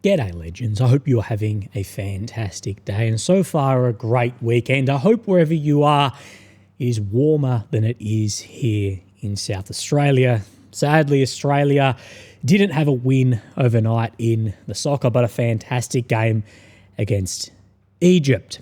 G'day legends, I hope you're having a fantastic day and so far a great weekend. I hope wherever you are it is warmer than it is here in South Australia. Sadly, Australia didn't have a win overnight in the soccer, but a fantastic game against Egypt.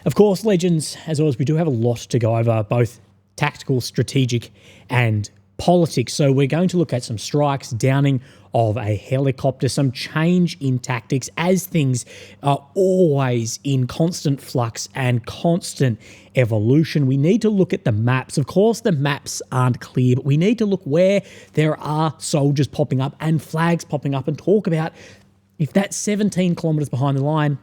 Of course, legends, as always, we do have a lot to go over, both tactical, strategic and politics. So we're going to look at some strikes, downing of a helicopter, some change in tactics as things are always in constant flux and constant evolution. We need to look at the maps. Of course, the maps aren't clear, but we need to look where there are soldiers popping up and flags popping up and talk about if that's 17 kilometres behind the line.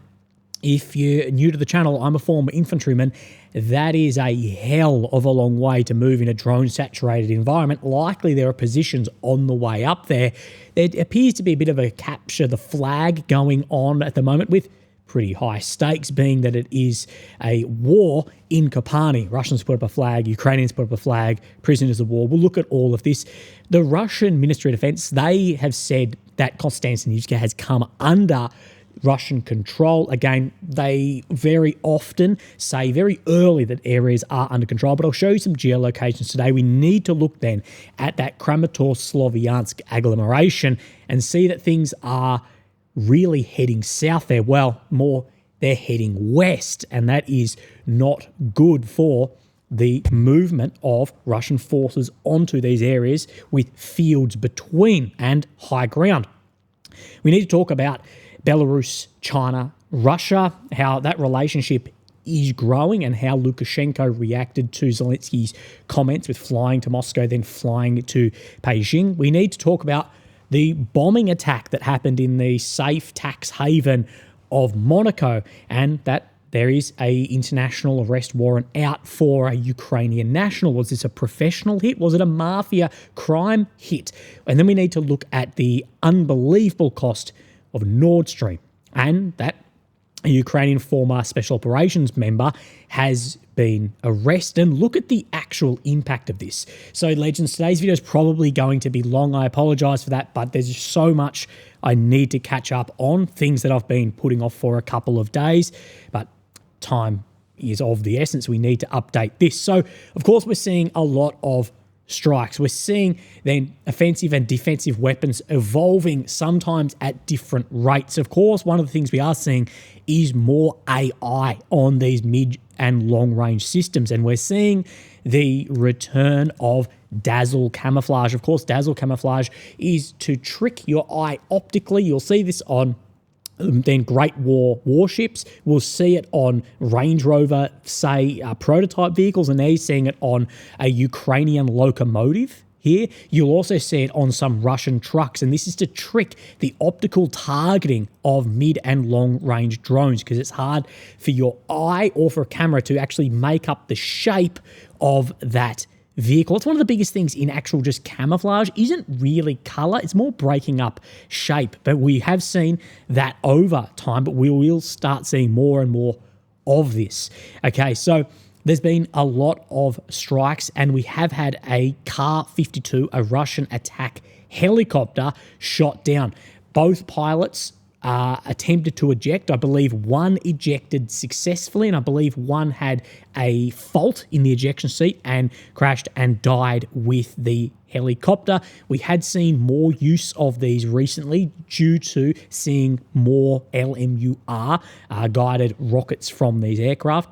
If you're new to the channel, I'm a former infantryman. That is a hell of a long way to move in a drone-saturated environment. Likely there are positions on the way up there. There appears to be a bit of a capture the flag going on at the moment with pretty high stakes, being that it is a war in Kobani. Russians put up a flag, Ukrainians put up a flag, prisoners of war. We'll look at all of this. The Russian Ministry of Defense, they have said that Kostiantynivka has come under Russian control. Again, they very often say very early that areas are under control, but I'll show you some geolocations today. We need to look then at that Kramatorsk-Sloviansk agglomeration and see that things are really heading south there. Well, more, they're heading west, and that is not good for the movement of Russian forces onto these areas with fields between and high ground. We need to talk about Belarus, China, Russia, how that relationship is growing and how Lukashenko reacted to Zelensky's comments with flying to Moscow, then flying to Beijing. We need to talk about the bombing attack that happened in the safe tax haven of Monaco and that there is an international arrest warrant out for a Ukrainian national. Was this a professional hit? Was it a mafia crime hit? And then we need to look at the unbelievable cost of Nord Stream, and that a Ukrainian former special operations member has been arrested, and look at the actual impact of this. So legends, today's video is probably going to be long. I apologize for that, but there's just so much I need to catch up on, things that I've been putting off for a couple of days, but time is of the essence. We need to update this. So of course we're seeing a lot of strikes. We're seeing then offensive and defensive weapons evolving sometimes at different rates. Of course, one of the things we are seeing is more AI on these mid and long range systems, and we're seeing the return of dazzle camouflage. Of course, dazzle camouflage is to trick your eye optically. You'll see this on then Great War warships. We'll see it on Range Rover, say, prototype vehicles, and now you're seeing it on a Ukrainian locomotive here. You'll also see it on some Russian trucks, and this is to trick the optical targeting of mid and long range drones because it's hard for your eye or for a camera to actually make up the shape of that vehicle. It's one of the biggest things in actual just camouflage isn't really color, it's more breaking up shape. But we have seen that over time, but we will start seeing more and more of this. Okay, so there's been a lot of strikes, and we have had a Kar-52, a Russian attack helicopter, shot down. Both pilots attempted to eject. I believe one ejected successfully, and I believe one had a fault in the ejection seat and crashed and died with the helicopter. We had seen more use of these recently due to seeing more LMUR guided rockets from these aircraft.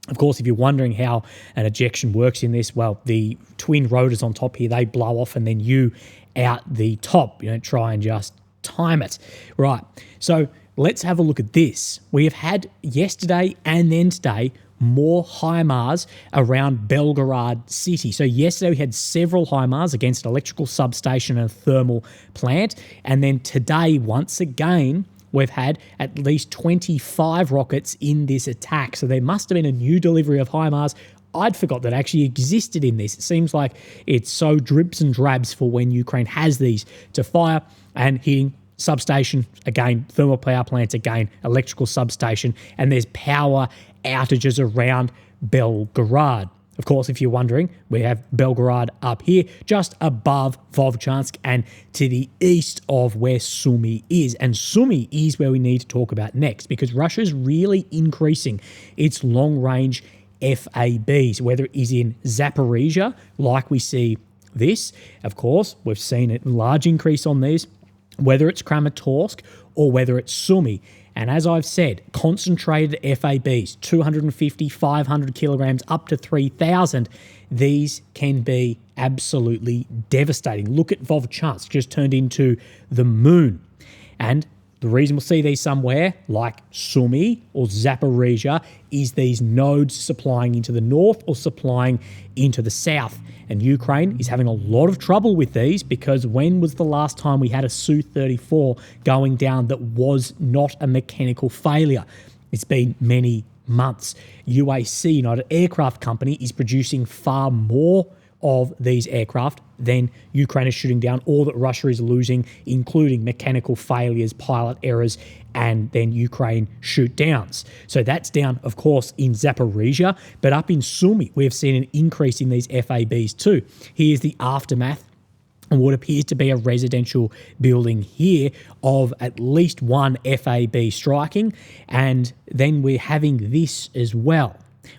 Of course, if you're wondering how an ejection works in this, well, the twin rotors on top here, they blow off and then you out the top. You don't try and just time it. Right, so let's have a look at this. We have had yesterday and then today more HIMARS around Belgorod city. So yesterday we had several HIMARS against an electrical substation and a thermal plant, and then today once again we've had at least 25 rockets in this attack. So there must have been a new delivery of HIMARS. I'd forgot that actually existed in this. It seems like it's so drips and drabs for when Ukraine has these to fire, and hitting substation, again, thermal power plants, again, electrical substation, and there's power outages around Belgorod. Of course, if you're wondering, we have Belgorod up here, just above Vovchansk and to the east of where Sumy is. And Sumy is where we need to talk about next, because Russia's really increasing its long-range FABs, whether it is in Zaporizhia, like we see this. Of course, we've seen a large increase on these, whether it's Kramatorsk or whether it's Sumy. And as I've said, concentrated FABs, 250, 500 kilograms, up to 3,000, these can be absolutely devastating. Look at Vovchansk, just turned into the moon. And the reason we'll see these somewhere like Sumy or Zaporizhia is these nodes supplying into the north or supplying into the south. And Ukraine is having a lot of trouble with these, because when was the last time we had a Su-34 going down that was not a mechanical failure? It's been many months. UAC, United Aircraft Company, is producing far more of these aircraft than Ukraine is shooting down, or that Russia is losing, including mechanical failures, pilot errors, and then Ukraine shoot downs. So that's down, of course, in Zaporizhia, but up in Sumy, we've seen an increase in these FABs too. Here's the aftermath and what appears to be a residential building here of at least one FAB striking. And then we're having this as well,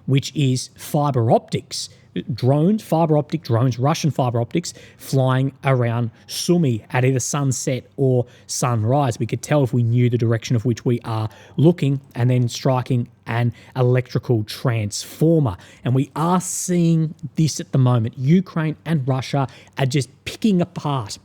which is fiber optics. Drones, fiber optic drones, Russian fiber optics flying around Sumy at either sunset or sunrise. We could tell if we knew the direction of which we are looking, and then striking an electrical transformer. And we are seeing this at the moment. Ukraine and Russia are just picking apart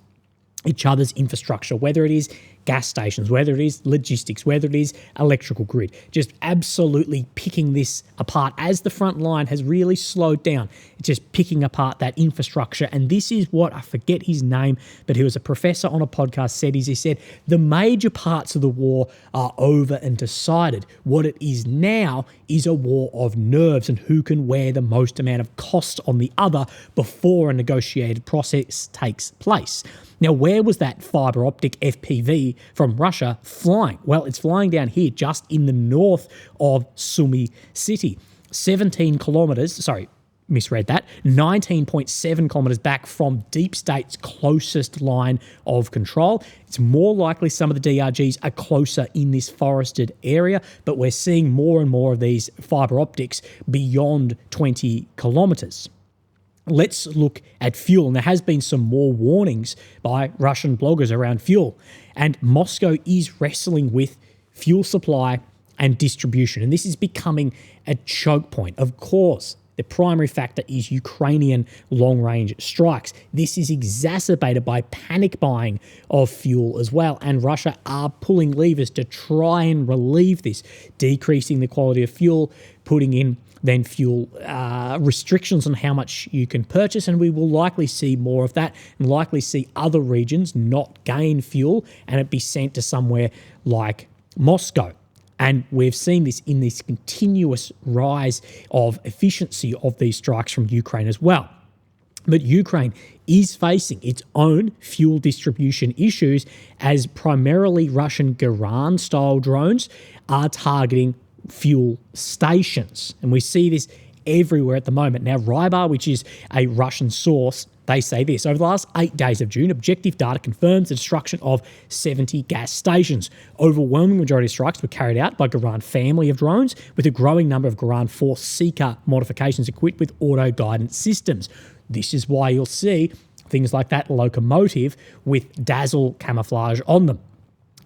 each other's infrastructure, whether it is gas stations, whether it is logistics, whether it is electrical grid, just absolutely picking this apart as the front line has really slowed down. It's just picking apart that infrastructure. And this is what, I forget his name, but he was a professor on a podcast, he said, the major parts of the war are over and decided. What it is now is a war of nerves and who can wear the most amount of cost on the other before a negotiated process takes place. Now, where was that fiber optic FPV from Russia flying? Well, it's flying down here just in the north of Sumy city. 17 kilometers, sorry, misread that, 19.7 kilometers back from Deep State's closest line of control. It's more likely some of the DRGs are closer in this forested area, but we're seeing more and more of these fiber optics beyond 20 kilometers. Let's look at fuel. And there has been some more warnings by Russian bloggers around fuel. And Moscow is wrestling with fuel supply and distribution. And this is becoming a choke point. Of course, the primary factor is Ukrainian long-range strikes. This is exacerbated by panic buying of fuel as well. And Russia are pulling levers to try and relieve this, decreasing the quality of fuel, putting in then fuel restrictions on how much you can purchase, and we will likely see more of that and likely see other regions not gain fuel and it be sent to somewhere like Moscow. And we've seen this in this continuous rise of efficiency of these strikes from Ukraine as well. But Ukraine is facing its own fuel distribution issues as primarily Russian Garand-style drones are targeting fuel stations. And we see this everywhere at the moment. Now, Rybar, which is a Russian source, they say this: over the last 8 days of June, objective data confirms the destruction of 70 gas stations. Overwhelming majority of strikes were carried out by Garand family of drones, with a growing number of Garand 4 Seeker modifications equipped with auto guidance systems. This is why you'll see things like that locomotive with dazzle camouflage on them.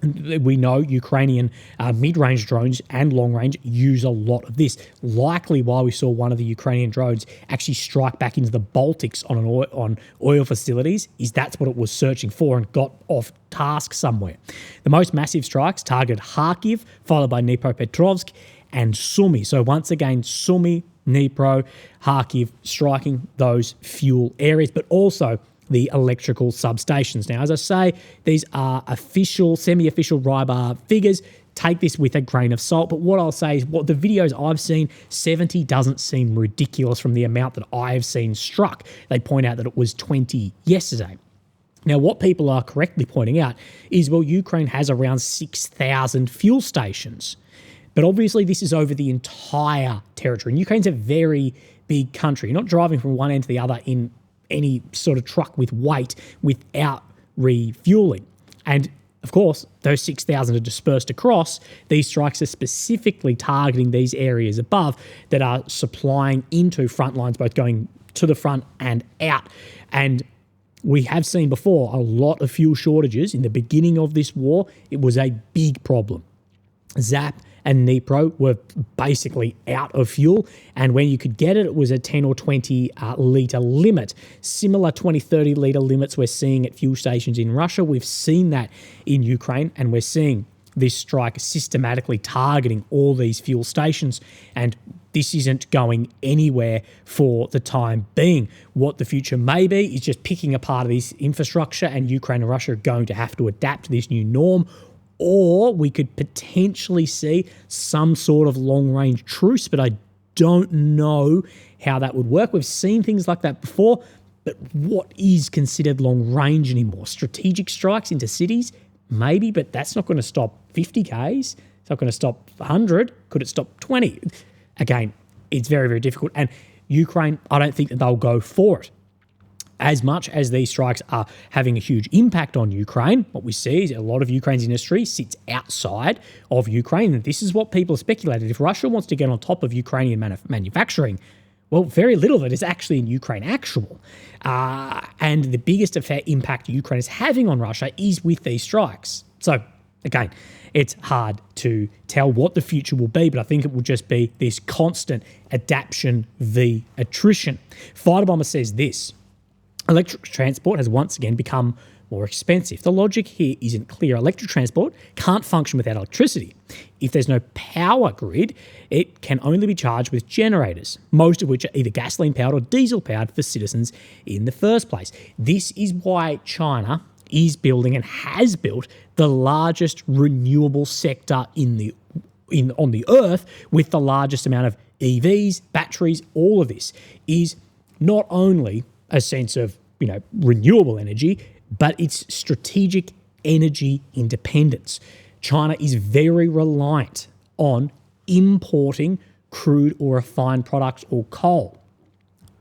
We know Ukrainian mid-range drones and long-range use a lot of this. Likely why we saw one of the Ukrainian drones actually strike back into the Baltics on oil facilities is that's what it was searching for and got off task somewhere. The most massive strikes targeted Kharkiv, followed by Dnipropetrovsk and Sumy. So once again, Sumy, Dnipro, Kharkiv striking those fuel areas, but also the electrical substations. Now, as I say, these are official, semi-official Rybar figures. Take this with a grain of salt. But what I'll say is, what the videos I've seen, 70 doesn't seem ridiculous from the amount that I have seen struck. They point out that it was 20 yesterday. Now, what people are correctly pointing out is, well, Ukraine has around 6,000 fuel stations. But obviously, this is over the entire territory. And Ukraine's a very big country. You're not driving from one end to the other in any sort of truck with weight without refueling. And of course, those 6,000 are dispersed across. These strikes are specifically targeting these areas above that are supplying into front lines, both going to the front and out. And we have seen before a lot of fuel shortages. In the beginning of this war, it was a big problem. ZAP and Dnipro were basically out of fuel, and when you could get it, it was a 10 or 20 litre limit. Similar 20, 30 litre limits we're seeing at fuel stations in Russia. We've seen that in Ukraine, and we're seeing this strike systematically targeting all these fuel stations, and this isn't going anywhere for the time being. What the future may be is just picking apart of this infrastructure, and Ukraine and Russia are going to have to adapt to this new norm. Or we could potentially see some sort of long-range truce, but I don't know how that would work. We've seen things like that before, but what is considered long-range anymore? Strategic strikes into cities? Maybe, but that's not going to stop 50 Ks. It's not going to stop 100. Could it stop 20? Again, it's very, very difficult. And Ukraine, I don't think that they'll go for it. As much as these strikes are having a huge impact on Ukraine, what we see is a lot of Ukraine's industry sits outside of Ukraine. And this is what people have speculated. If Russia wants to get on top of Ukrainian manufacturing, well, very little of it is actually in Ukraine actual. And the biggest impact Ukraine is having on Russia is with these strikes. So, again, it's hard to tell what the future will be, but I think it will just be this constant adaptation v. attrition. Fighter Bomber says this: electric transport has once again become more expensive. The logic here isn't clear. Electric transport can't function without electricity. If there's no power grid, it can only be charged with generators, most of which are either gasoline-powered or diesel-powered for citizens in the first place. This is why China is building and has built the largest renewable sector on the earth, with the largest amount of EVs, batteries. All of this is not only a sense of, renewable energy, but it's strategic energy independence. China is very reliant on importing crude or refined products or coal,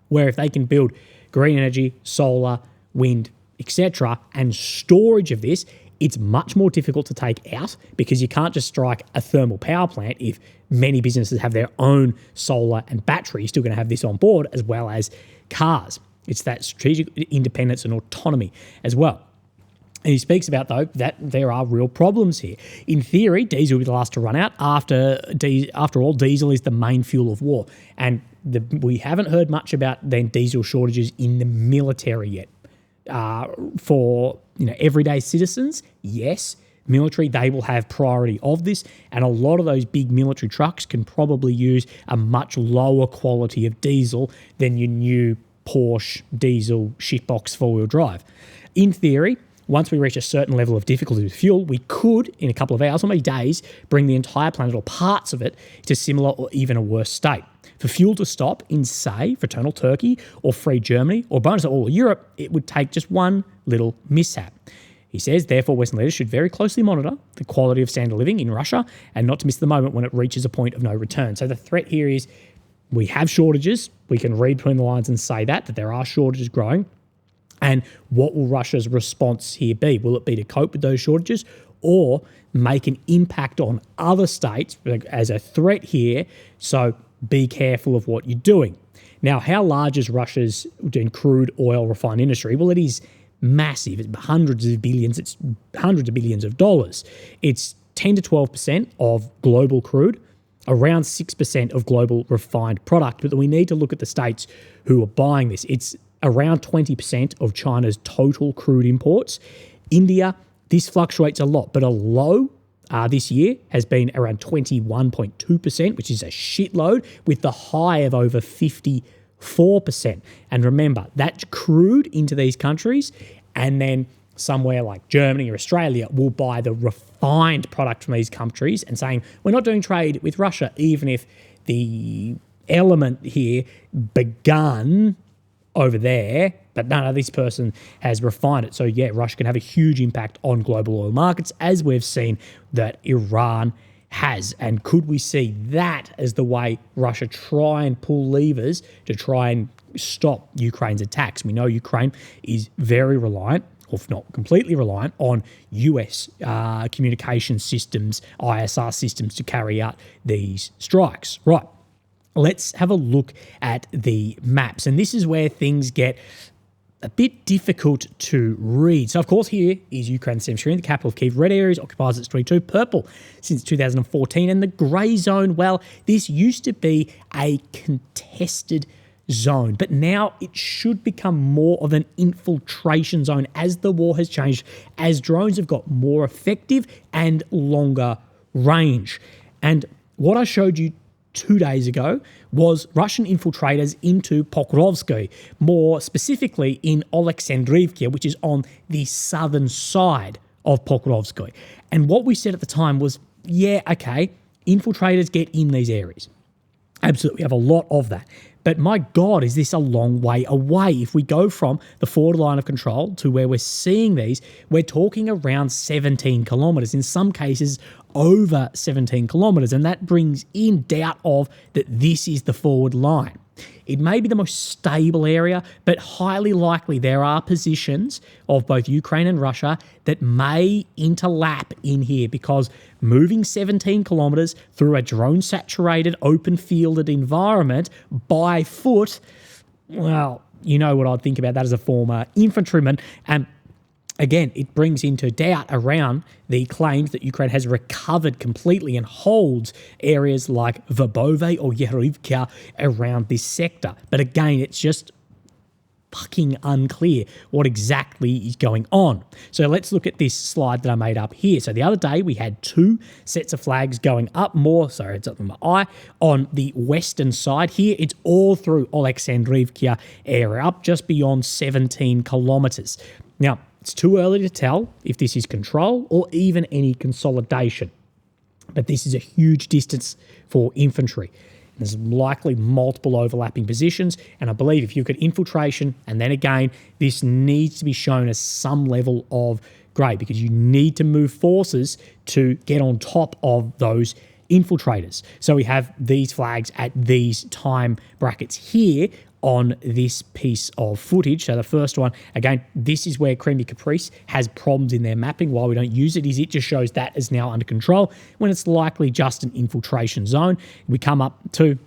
where if they can build green energy, solar, wind, etc., and storage of this, it's much more difficult to take out, because you can't just strike a thermal power plant. If many businesses have their own solar and battery, you're still going to have this on board, as well as cars. It's that strategic independence and autonomy as well. And he speaks about, though, that there are real problems here. In theory, diesel will be the last to run out. After all, diesel is the main fuel of war. And we haven't heard much about then diesel shortages in the military yet. For everyday citizens, yes, military, they will have priority of this, and a lot of those big military trucks can probably use a much lower quality of diesel than your new Porsche diesel shitbox four-wheel drive. In theory, once we reach a certain level of difficulty with fuel, we could, in a couple of hours or maybe days, bring the entire planet or parts of it to similar or even a worse state. For fuel to stop in, say, fraternal Turkey or free Germany or bonus of all of Europe, it would take just one little mishap. He says, therefore, Western leaders should very closely monitor the quality of standard of living in Russia and not to miss the moment when it reaches a point of no return. So the threat here is we have shortages. We can read between the lines and say that there are shortages growing. And what will Russia's response here be? Will it be to cope with those shortages or make an impact on other states as a threat here? So be careful of what you're doing. Now, how large is Russia's crude oil refined industry? Well, it is massive. It's hundreds of billions. It's hundreds of billions of dollars. It's 10 to 12% of global crude, around 6% of global refined product. But we need to look at the states who are buying this. It's around 20% of China's total crude imports. India, this fluctuates a lot, but a low this year has been around 21.2%, which is a shitload, with the high of over 54%. And remember, that's crude into these countries, and then somewhere like Germany or Australia will buy the refined product from these countries and saying, we're not doing trade with Russia, even if the element here begun over there, but no, this person has refined it. So yeah, Russia can have a huge impact on global oil markets, as we've seen that Iran has. And could we see that as the way Russia try and pull levers to try and stop Ukraine's attacks? We know Ukraine is very reliant, or if not completely reliant, on US communication systems, ISR systems to carry out these strikes. Right, let's have a look at the maps. And this is where things get a bit difficult to read. So, of course, here is Ukraine's centre, the capital of Kyiv. Red areas occupies since 22, purple since 2014, and the grey zone, well, this used to be a contested zone, but now it should become more of an infiltration zone as the war has changed, as drones have got more effective and longer range. And what I showed you 2 days ago was Russian infiltrators into Pokrovsky, more specifically in Alexandrivka, which is on the southern side of Pokrovsky. And what we said at the time was, yeah, okay, infiltrators get in these areas. Absolutely, we have a lot of that. But my God, is this a long way away? If we go from the forward line of control to where we're seeing these, we're talking around 17 kilometres, in some cases over 17 kilometres, and that brings in doubt of that this is the forward line. It may be the most stable area, but highly likely there are positions of both Ukraine and Russia that may interlap in here, because moving 17 kilometres through a drone-saturated, open-fielded environment by foot, well, you know what I'd think about that as a former infantryman. And again, it brings into doubt around the claims that Ukraine has recovered completely and holds areas like Verbove or Yerivka around this sector. But again, it's just fucking unclear what exactly is going on. So let's look at this slide that I made up here. So the other day we had 2 sets of flags going up more, sorry, it's up in my eye, on the western side. Here it's all through Alexandrivka area, up just beyond 17 kilometres. Now, it's too early to tell if this is control or even any consolidation, but this is a huge distance for infantry. There's likely multiple overlapping positions, and I believe if you've got infiltration, and then again, this needs to be shown as some level of grey, because you need to move forces to get on top of those infiltrators. So we have these flags at these time brackets here on this piece of footage. So the first one, again, this is where Crimea Caprice has problems in their mapping. Why we don't use it is it just shows that is now under control when it's likely just an infiltration zone. We come up to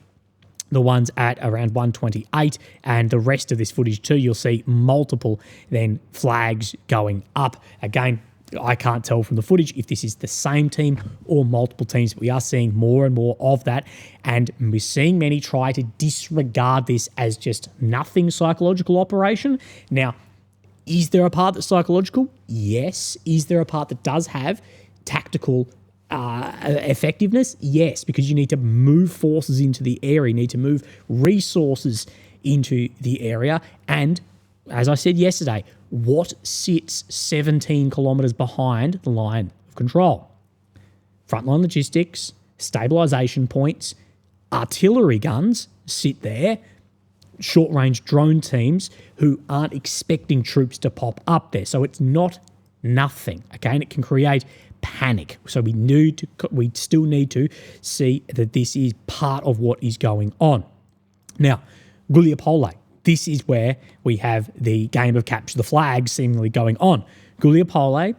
the ones at around 128, and the rest of this footage too, you'll see multiple then flags going up. Again, I can't tell from the footage if this is the same team or multiple teams, but we are seeing more and more of that. And we're seeing many try to disregard this as just nothing psychological operation. Now, is there a part that's psychological? Yes. Is there a part that does have tactical effectiveness? Yes, because you need to move forces into the area, you need to move resources into the area. And as I said yesterday, what sits 17 kilometres behind the line of control? Frontline logistics, stabilisation points, artillery guns sit there, short-range drone teams who aren't expecting troops to pop up there. So it's not nothing, okay? And it can create panic. So we still need to see that this is part of what is going on. Now, Guliopole. This is where we have the game of capture the flag seemingly going on. Guliopole,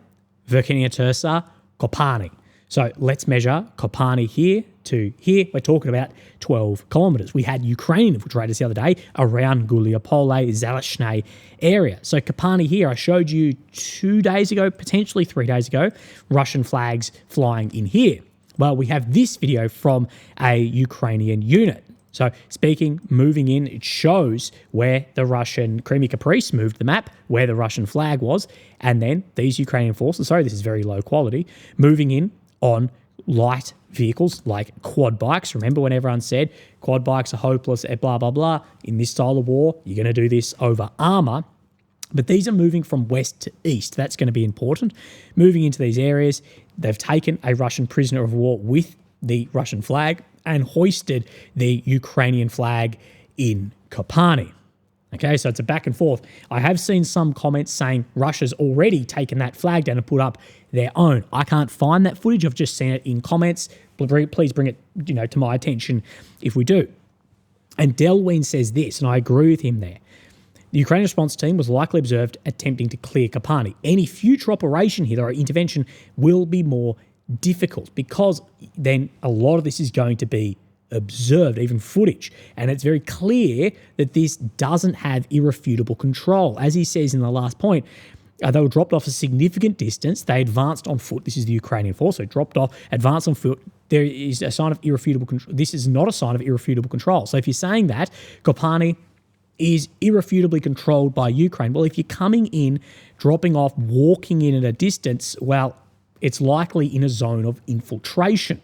Verkhnya Tersa, Kopani. So let's measure Kopani here to here. We're talking about 12 kilometres. We had Ukrainian infiltrators the other day around Guliopole, Zalishne area. So Kopani here, I showed you 2 days ago, potentially 3 days ago, Russian flags flying in here. Well, we have this video from a Ukrainian unit. So moving in, it shows where the Russian Crimea Caprice moved the map, where the Russian flag was, and then these Ukrainian forces, sorry, this is very low quality, moving in on light vehicles like quad bikes. Remember when everyone said quad bikes are hopeless, blah, blah, blah. In this style of war, you're going to do this over armour. But these are moving from west to east. That's going to be important. Moving into these areas, they've taken a Russian prisoner of war with the Russian flag and hoisted the Ukrainian flag in Kopani. Okay, so it's a back and forth. I have seen some comments saying Russia's already taken that flag down and put up their own. I can't find that footage. I've just seen it in comments. Please bring it, to my attention if we do. And Delween says this, and I agree with him there. The Ukrainian response team was likely observed attempting to clear Kopani. Any future operation here or intervention will be more difficult because then a lot of this is going to be observed, even footage. And it's very clear that this doesn't have irrefutable control. As he says in the last point, they were dropped off a significant distance. They advanced on foot. This is the Ukrainian force. So dropped off, advanced on foot. There is a sign of irrefutable control. This is not a sign of irrefutable control. So if you're saying that Kopani is irrefutably controlled by Ukraine, well, if you're coming in, dropping off, walking in at a distance, well, it's likely in a zone of infiltration.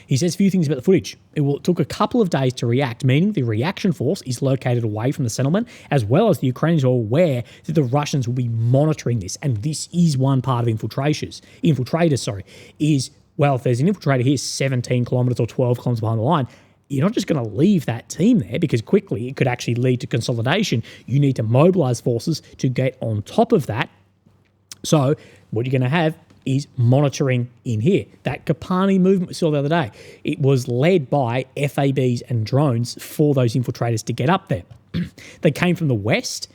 He says a few things about the footage. It took a couple of days to react, meaning the reaction force is located away from the settlement, as well as the Ukrainians are aware that the Russians will be monitoring this. And this is one part of infiltrators, well, if there's an infiltrator here 17 kilometres or 12 kilometres behind the line, you're not just going to leave that team there because quickly it could actually lead to consolidation. You need to mobilise forces to get on top of that. So what you're going to have is monitoring in here. That Kopani movement we saw the other day, it was led by FABs and drones for those infiltrators to get up there. They came from the west,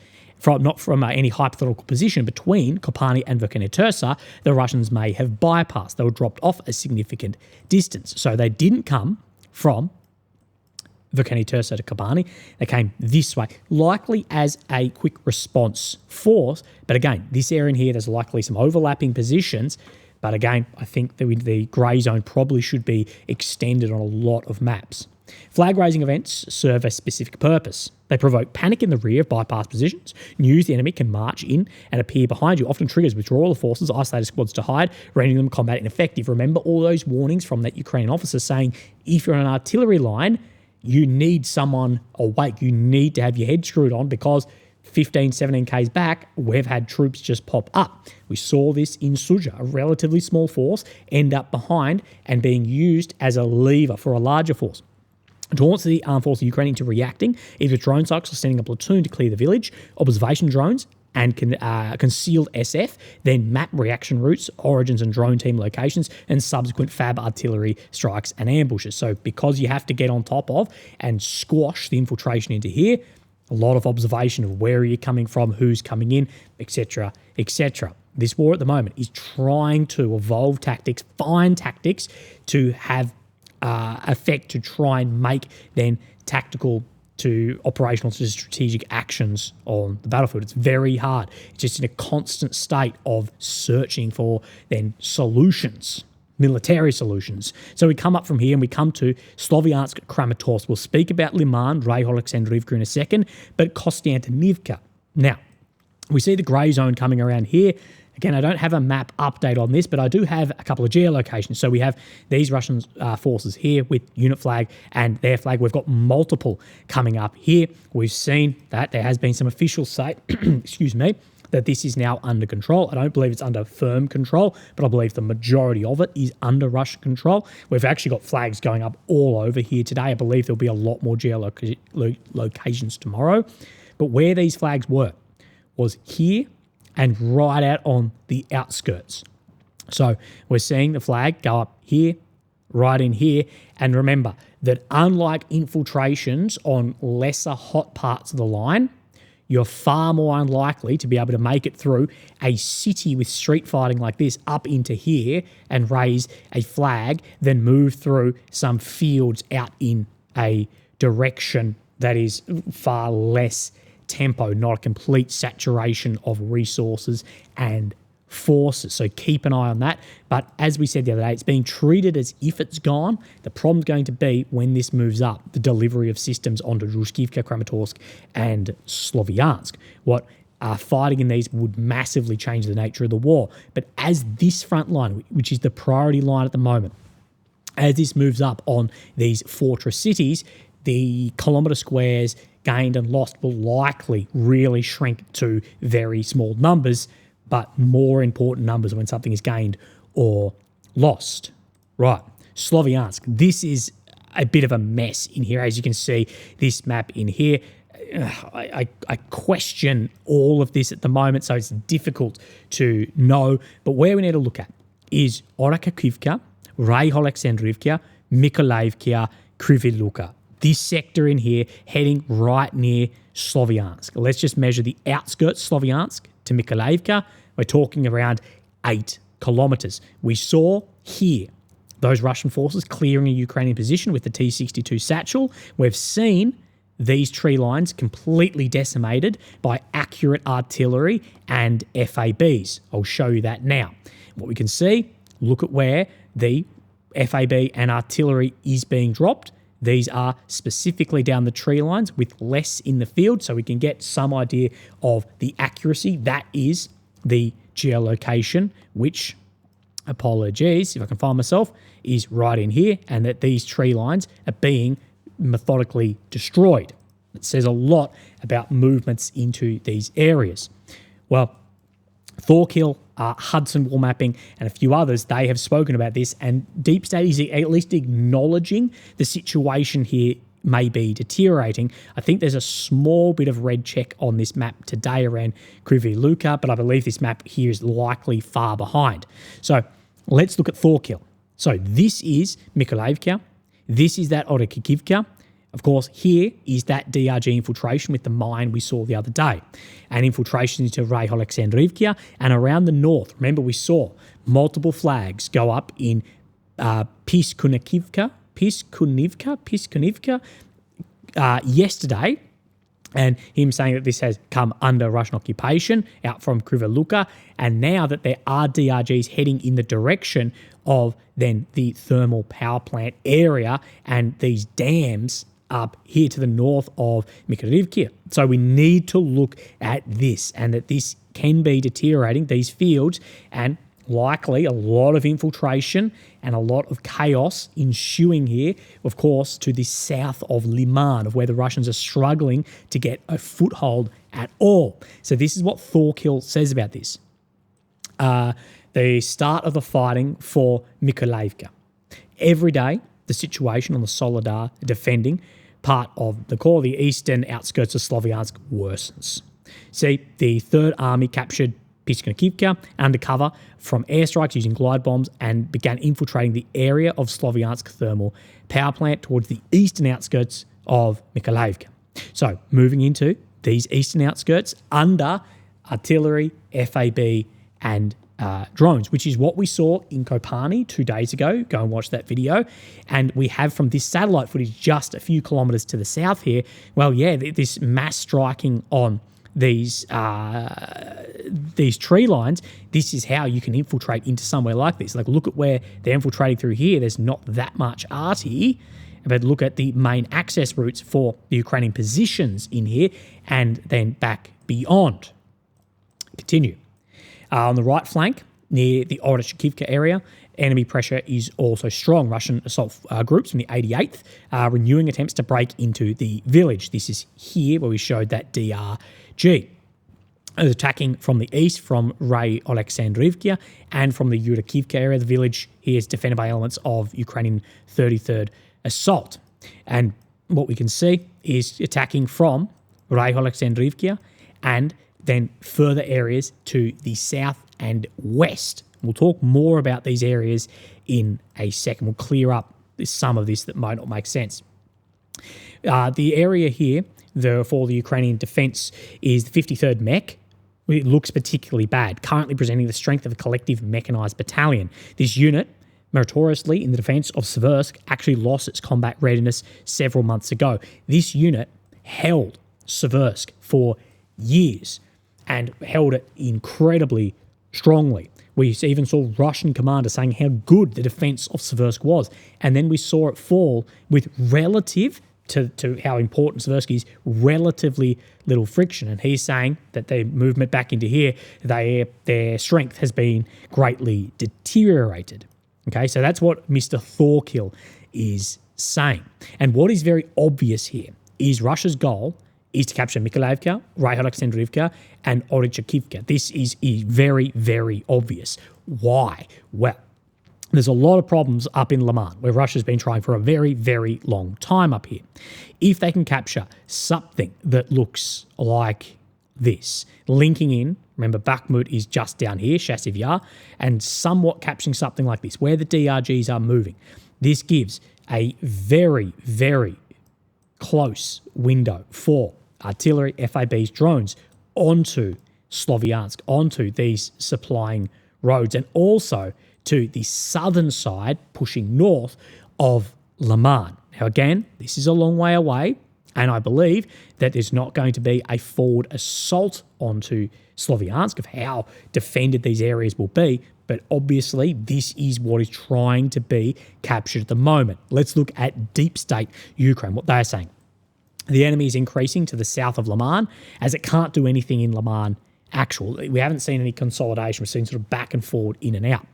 not from any hypothetical position between Kopani and Verkhnya Tursa. The Russians may have bypassed. They were dropped off a significant distance. So they didn't come from Verkhnya Tursa to Kopani. They came this way, likely as a quick response force. But again, this area in here, there's likely some overlapping positions. But again, I think the grey zone probably should be extended on a lot of maps. Flag-raising events serve a specific purpose. They provoke panic in the rear of bypass positions. News the enemy can march in and appear behind you, often triggers withdrawal of forces, isolated squads to hide, rendering them combat ineffective. Remember all those warnings from that Ukrainian officer saying, if you're on an artillery line, you need someone awake. You need to have your head screwed on because 15, 17 Ks back, we've had troops just pop up. We saw this in Suja, a relatively small force, end up behind and being used as a lever for a larger force. Taunts the armed forces of Ukraine into reacting, either drone cycles or sending a platoon to clear the village, observation drones, and concealed SF, then map reaction routes, origins and drone team locations, and subsequent FAB artillery strikes and ambushes. So because you have to get on top of and squash the infiltration into here, a lot of observation of where are you coming from, who's coming in, etc., etc. This war at the moment is trying to evolve tactics, find tactics to have effect to try and make then tactical to operational to strategic actions on the battlefield. It's very hard. It's just in a constant state of searching for then solutions, military solutions. So we come up from here and we come to Sloviansk, Kramatorsk. We'll speak about Leman, Alexandrivka in a second, but Kostiantynivka. Now, we see the grey zone coming around here. Again, I don't have a map update on this, but I do have a couple of geolocations. So we have these Russian forces here with unit flag and their flag. We've got multiple coming up here. We've seen that there has been some officials say, excuse me, that this is now under control. I don't believe it's under firm control, but I believe the majority of it is under Russian control. We've actually got flags going up all over here today. I believe there'll be a lot more geolocations tomorrow. But where these flags were was here and right out on the outskirts. So we're seeing the flag go up here, right in here. And remember that unlike infiltrations on lesser hot parts of the line, you're far more unlikely to be able to make it through a city with street fighting like this up into here and raise a flag than move through some fields out in a direction that is far less tempo, not a complete saturation of resources and forces. So keep an eye on that. But as we said the other day, it's being treated as if it's gone. The problem's going to be when this moves up, the delivery of systems onto Druskivka, Kramatorsk, and Sloviansk. What fighting in these would massively change the nature of the war. But as this front line, which is the priority line at the moment, as this moves up on these fortress cities, the kilometre squares gained and lost will likely really shrink to very small numbers, but more important numbers when something is gained or lost. Right, Sloviansk. This is a bit of a mess in here. As you can see, this map in here, I question all of this at the moment, so it's difficult to know. But where we need to look at is Orakakivka, Rayholexandrivka, Mykolaiivka, Kryvyi Luka. This sector in here heading right near Sloviansk. Let's just measure the outskirts of Sloviansk to Mykolaiivka. We're talking around 8 kilometers. We saw here those Russian forces clearing a Ukrainian position with the T-62 Satchel. We've seen these tree lines completely decimated by accurate artillery and FABs. I'll show you that now. What we can see, look at where the FAB and artillery is being dropped. These are specifically down the tree lines with less in the field, so we can get some idea of the accuracy. That is the geolocation, which, apologies if I can find myself, is right in here, and that these tree lines are being methodically destroyed. It says a lot about movements into these areas. Well, Thorkill, Hudson Wall Mapping, and a few others, they have spoken about this, and Deep State is at least acknowledging the situation here may be deteriorating. I think there's a small bit of red check on this map today around Kryvyi Luka, but I believe this map here is likely far behind. So let's look at Thorkill. So this is Mykolaiivka. This is that Orakakivka. Of course, here is that DRG infiltration with the mine we saw the other day, and infiltration into Rayholexandrivka and around the north. Remember, we saw multiple flags go up in Piskunivka yesterday, and him saying that this has come under Russian occupation out from Kryvyi Luka, and now that there are DRGs heading in the direction of then the thermal power plant area and these dams up here to the north of Mykolaiivka. So we need to look at this, and that this can be deteriorating, these fields, and likely a lot of infiltration and a lot of chaos ensuing here, of course, to the south of Leman, of where the Russians are struggling to get a foothold at all. So this is what Thorkill says about this. The start of the fighting for Mykolaiivka. Every day, the situation on the Soledar defending part of the core, the eastern outskirts of Sloviansk, worsens. See, the 3rd Army captured Piskunivka undercover from airstrikes using glide bombs and began infiltrating the area of Sloviansk thermal power plant towards the eastern outskirts of Mykolaiivka. So moving into these eastern outskirts under artillery, FAB, and drones, which is what we saw in Kopani 2 days ago. Go and watch that video. And we have from this satellite footage just a few kilometres to the south here, well, yeah, this mass striking on these tree lines, this is how you can infiltrate into somewhere like this. Like, look at where they're infiltrating through here. There's not that much arty, but look at the main access routes for the Ukrainian positions in here and then back beyond. Continue. On the right flank, near the Orakakivka area, enemy pressure is also strong. Russian assault groups from the 88th are renewing attempts to break into the village. This is here where we showed that DRG. Attacking from the east from Rayholexandrivka and from the Yurakivka area. The village here is defended by elements of Ukrainian 33rd Assault. And what we can see is attacking from Rayholexandrivka and then further areas to the south and west. We'll talk more about these areas in a second. We'll clear up some of this that might not make sense. The area here for the Ukrainian defence is the 53rd Mech. It looks particularly bad, currently presenting the strength of a collective mechanised battalion. This unit, meritoriously in the defence of Seversk, actually lost its combat readiness several months ago. This unit held Seversk for years and held it incredibly strongly. We even saw Russian commanders saying how good the defence of Seversk was. And then we saw it fall with relative to how important Seversk is, relatively little friction. And he's saying that their movement back into here, their strength has been greatly deteriorated. Okay, so that's what Mr. Thorkill is saying. And what is very obvious here is Russia's goal is to capture Mykolaiivka, Rayholexandrivka, and Orakakivka. This is very, very obvious. Why? Well, there's a lot of problems up in Leman, where Russia's been trying for a very, very long time up here. If they can capture something that looks like this, linking in, remember Bakhmut is just down here, Chasiv Yar, and somewhat capturing something like this, where the DRGs are moving. This gives a very, very close window for artillery, FABs, drones onto Sloviansk, onto these supplying roads, and also to the southern side, pushing north of Leman. Now, again, this is a long way away, and I believe that there's not going to be a forward assault onto Sloviansk of how defended these areas will be, but obviously this is what is trying to be captured at the moment. Let's look at deep state Ukraine, what they're saying. The enemy is increasing to the south of Leman, as it can't do anything in Leman actual. We haven't seen any consolidation. We've seen sort of back and forward, in and out.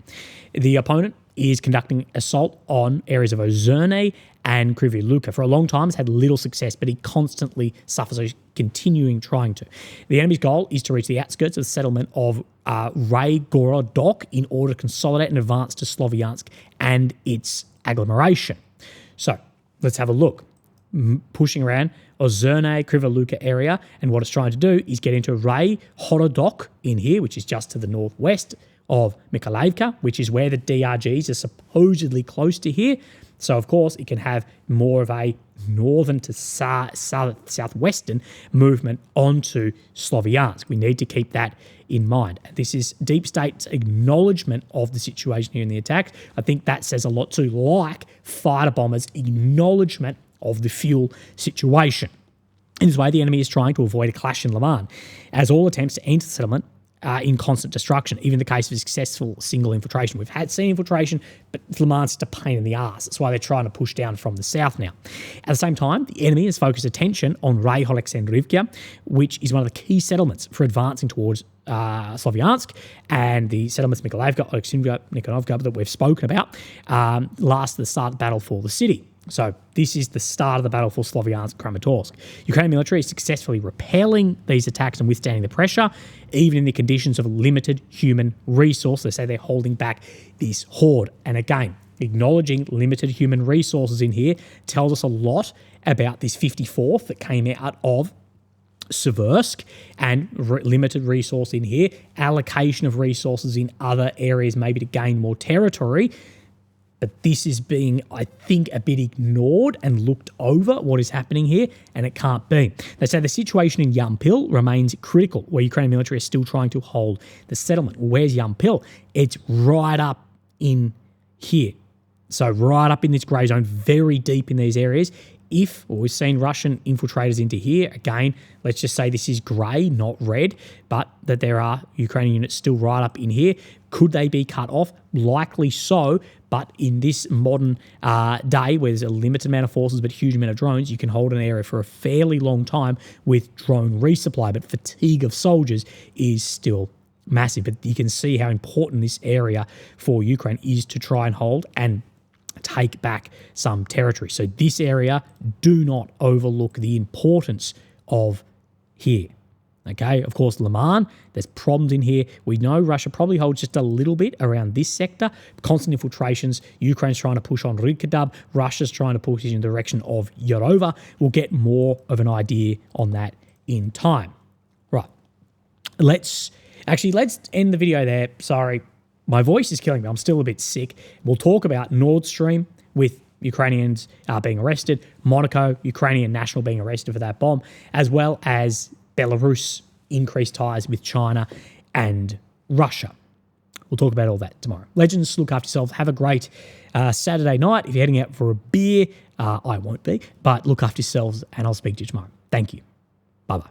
The opponent is conducting assault on areas of Ozerne and Kryvyi For a long time, it's had little success, but he constantly suffers, so he's continuing trying to. The enemy's goal is to reach the outskirts of the settlement of Raygorodok in order to consolidate and advance to Sloviansk and its agglomeration. So let's have a look. Pushing around Ozerne, Kryvyi area, and what it's trying to do is get into Raygorodok in here, which is just to the northwest of Mykolaiv, which is where the DRGs are supposedly close to here. So, of course, it can have more of a northern to southwestern movement onto Sloviansk. We need to keep that in mind. This is Deep State's acknowledgement of the situation here in the attacks. I think that says a lot too, like fighter bombers' acknowledgement of the fuel situation. In this way, the enemy is trying to avoid a clash in Leman, as all attempts to enter the settlement are in constant destruction, even in the case of a successful single infiltration. We've had infiltration, but Leman's just a pain in the arse. That's why they're trying to push down from the south now. At the same time, the enemy has focused attention on Raygorodok, which is one of the key settlements for advancing towards Sloviansk, and the settlements Mykolaiv, Oksymka, Nikonovka that we've spoken about last at the start of the battle for the city. So this is the start of the battle for Sloviansk and Kramatorsk. Ukrainian military is successfully repelling these attacks and withstanding the pressure, even in the conditions of limited human resource. They say they're holding back this horde. And again, acknowledging limited human resources in here tells us a lot about this 54th that came out of Seversk, and limited resource in here, allocation of resources in other areas maybe to gain more territory. But this is being, I think, a bit ignored and looked over, what is happening here, and it can't be. They say the situation in Yampil remains critical, where Ukrainian military is still trying to hold the settlement. Well, where's Yampil? It's right up in here. So right up in this grey zone, very deep in these areas. We've seen Russian infiltrators into here, again, let's just say this is grey, not red, but that there are Ukrainian units still right up in here. Could they be cut off? Likely so, but in this modern day where there's a limited amount of forces but a huge amount of drones, you can hold an area for a fairly long time with drone resupply, but fatigue of soldiers is still massive. But you can see how important this area for Ukraine is to try and hold and take back some territory. So this area, do not overlook the importance of here. Okay, of course, Leman, there's problems in here. We know Russia probably holds just a little bit around this sector. Constant infiltrations. Ukraine's trying to push on Rykadab. Russia's trying to push in the direction of Yorova. We'll get more of an idea on that in time. Right. Let's end the video there. Sorry. My voice is killing me. I'm still a bit sick. We'll talk about Nord Stream with Ukrainians being arrested, Monaco, Ukrainian national being arrested for that bomb, as well as Belarus increased ties with China and Russia. We'll talk about all that tomorrow. Legends, look after yourself. Have a great Saturday night. If you're heading out for a beer, I won't be, but look after yourselves, and I'll speak to you tomorrow. Thank you. Bye-bye.